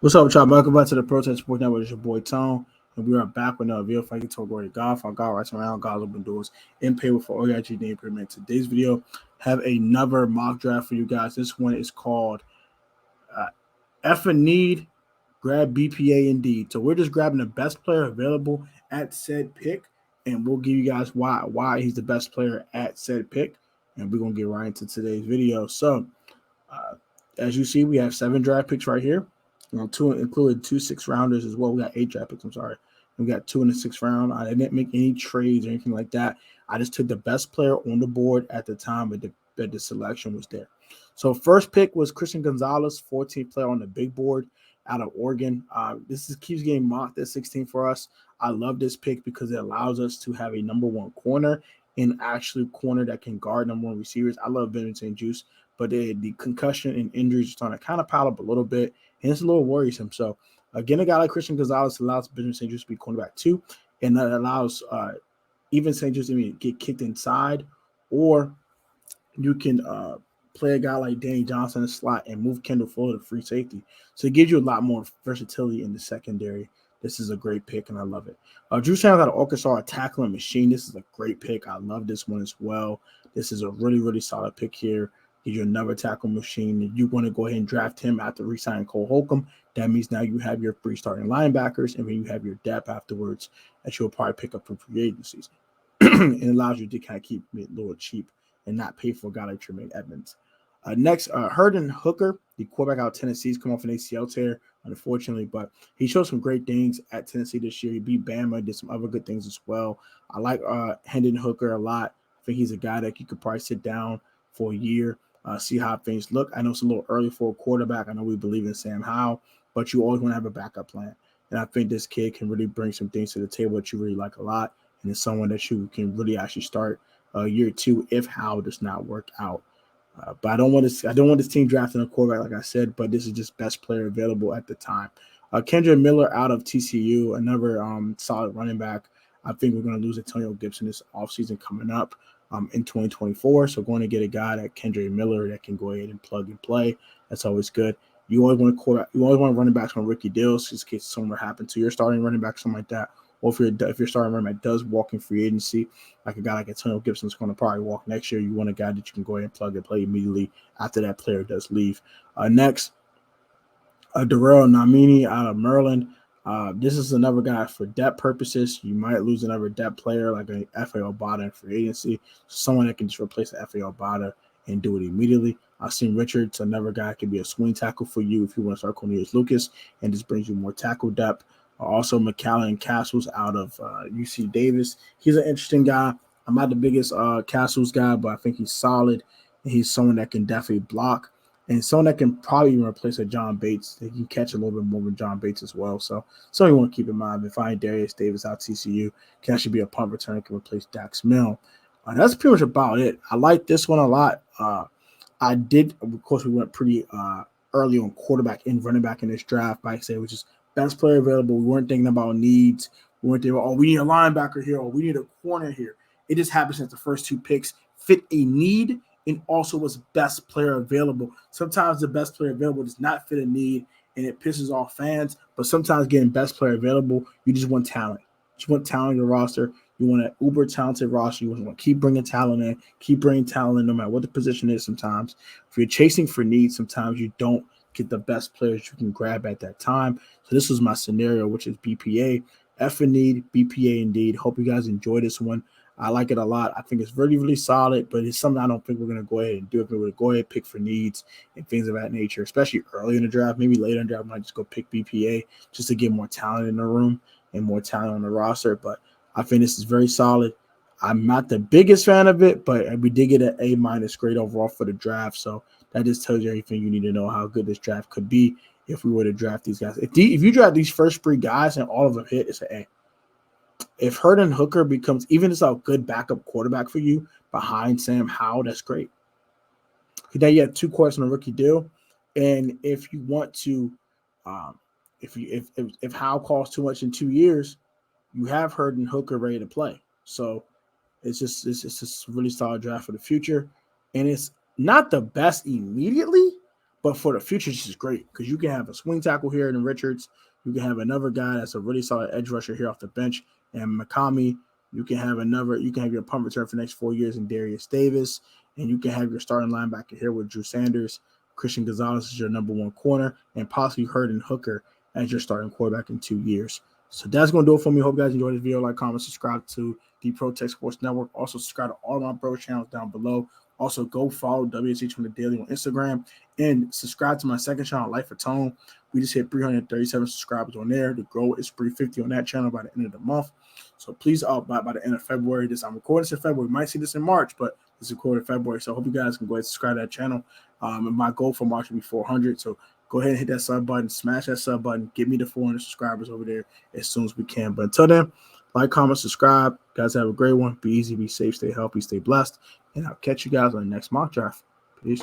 What's up, y'all? Welcome back to the Protest Sports Network. It's your boy Tone, and we are back with another video fighting talk about golf. Our golf rights around, golf open doors, and pay for OIG name permit. Today's video have another mock draft for you guys. This one is called uh, F and Need Grab BPA Indeed. So we're just grabbing the best player available at said pick, and we'll give you guys why he's the best player at said pick, and we're gonna get right into today's video. So uh, as you see, we have 7 draft picks right here. Two included 2 6 rounders as well. We got 8 draft picks. I'm sorry. We got 2 in the 6th round. I didn't make any trades or anything like that. I just took the best player on the board at the time that the selection was there. So first pick was Christian Gonzalez, 14th player on the big board out of Oregon. Keeps getting mocked at 16 for us. I love this pick because it allows us to have a number 1 corner and actually corner that can guard number 1 receivers. I love Benjamin St. Juice, but the concussion and injuries are starting to kind of pile up a little bit, and it's a little worrisome. So again, a guy like Christian Gonzalez allows Benjamin St. Juice to be cornerback too, and that allows even St. Juice to get kicked inside, or you can play a guy like Danny Johnson in the slot and move Kendall Fuller to free safety. So it gives you a lot more versatility in the secondary. This is a great pick, and I love it. Drew Sanders out of Arkansas, a tackling machine. This is a great pick. I love this one as well. This is a really, really solid pick here. Gives you another tackle machine. You want to go ahead and draft him after re-signing Cole Holcomb. That means now you have your 3 starting linebackers, and then you have your depth afterwards that you'll probably pick up from free agencies. It allows you to kind of keep it a little cheap and not pay for a guy like Tremaine Edmonds. Next, Herndon Hooker, the quarterback out of Tennessee, he's come off an ACL tear, unfortunately, but he showed some great things at Tennessee this year. He beat Bama, did some other good things as well. I like Herndon Hooker a lot. I think he's a guy that you could probably sit down for a year, see how things look. I know it's a little early for a quarterback. I know we believe in Sam Howell, but you always want to have a backup plan. And I think this kid can really bring some things to the table that you really like a lot, and it's someone that you can really actually start year 2 if Howell does not work out. But I don't want this team drafting a quarterback, like I said, but this is just best player available at the time. Kendra Miller out of TCU, another solid running back. I think we're going to lose Antonio Gibson this offseason coming up in 2024. So going to get a guy like Kendra Miller that can go ahead and plug and play. That's always good. You always want running backs on rookie deals just in case something happens to your starting running back, something like that. Or if you're starting running back does walk in free agency, like a guy like Antonio Gibson's going to probably walk next year, you want a guy that you can go ahead and plug and play immediately after that player does leave. Next, Darrell Namini out of Maryland. This is another guy for depth purposes. You might lose another depth player like a F.A. Obata in free agency, someone that can just replace F.A. Obata and do it immediately. Sim Richards, another guy, can be a swing tackle for you if you want to start Cornelius Lucas, and this brings you more tackle depth. Also, McCallan Castles out of UC Davis. He's an interesting guy. I'm not the biggest Castles guy, but I think he's solid. And he's someone that can definitely block, and someone that can probably even replace a John Bates. They can catch a little bit more than John Bates as well. So something you want to keep in mind. If I Darius Davis out TCU, can actually be a punt returner, can replace Dax Mill. That's pretty much about it. I like this one a lot. I did, of course, we went pretty early on quarterback and running back in this draft, like I say, which is best player available. We weren't thinking about needs. We weren't thinking, we need a linebacker here, or we need a corner here. It just happens that the first 2 picks fit a need and also was best player available. Sometimes the best player available does not fit a need, and it pisses off fans. But sometimes getting best player available, you just want talent. You want talent in your roster. You want an uber talented roster. You want to keep bringing talent in, no matter what the position is sometimes. If you're chasing for needs, sometimes you don't get the best players you can grab at that time. So this was my scenario, which is BPA. F and need, BPA indeed. Hope you guys enjoy this one. I like it a lot. I think it's really, really solid, but it's something I don't think we're going to go ahead and do. If we're going to go ahead and pick for needs and things of that nature, especially early in the draft, maybe later in the draft, I might just go pick BPA just to get more talent in the room and more talent on the roster. But I think this is very solid. I'm not the biggest fan of it, but we did get an A- grade overall for the draft. So that just tells you everything you need to know how good this draft could be if we were to draft these guys. If you draft these first 3 guys and all of them hit, it's an A. If Herndon Hooker becomes even as a good backup quarterback for you behind Sam Howell, that's great. Now you have 2 quarters on a rookie deal, and if you want to, if Howell costs too much in 2 years, you have Herndon Hooker ready to play. So it's just really solid draft for the future, and it's not the best immediately, But for the future, this is great because you can have a swing tackle here in Richards. You can have another guy that's a really solid edge rusher here off the bench, and Makami. You can have another. You can have your punt return for the next 4 years in Darius Davis, and you can have your starting linebacker here with Drew Sanders. Christian Gonzalez is your number one corner, and possibly Herndon Hooker as your starting quarterback in 2 years. So that's going to do it for me. Hope you guys enjoyed this video. Like, comment, subscribe to the Pro Tech Sports Network. Also, subscribe to all my bro channels down below. Also, go follow WSH from the Daily on Instagram and subscribe to my second channel, Life of Tone. We just hit 337 subscribers on there. The goal is 350 on that channel by the end of the month. So please, by the end of February, I'm recording this in February. You might see this in March, but this is recorded in February. So I hope you guys can go ahead and subscribe to that channel. And my goal for March will be 400. So go ahead and hit that sub button, smash that sub button, get me the 400 subscribers over there as soon as we can. But until then, like, comment, subscribe. Guys, have a great one. Be easy, be safe, stay healthy, stay blessed. And I'll catch you guys on the next mock draft. Peace.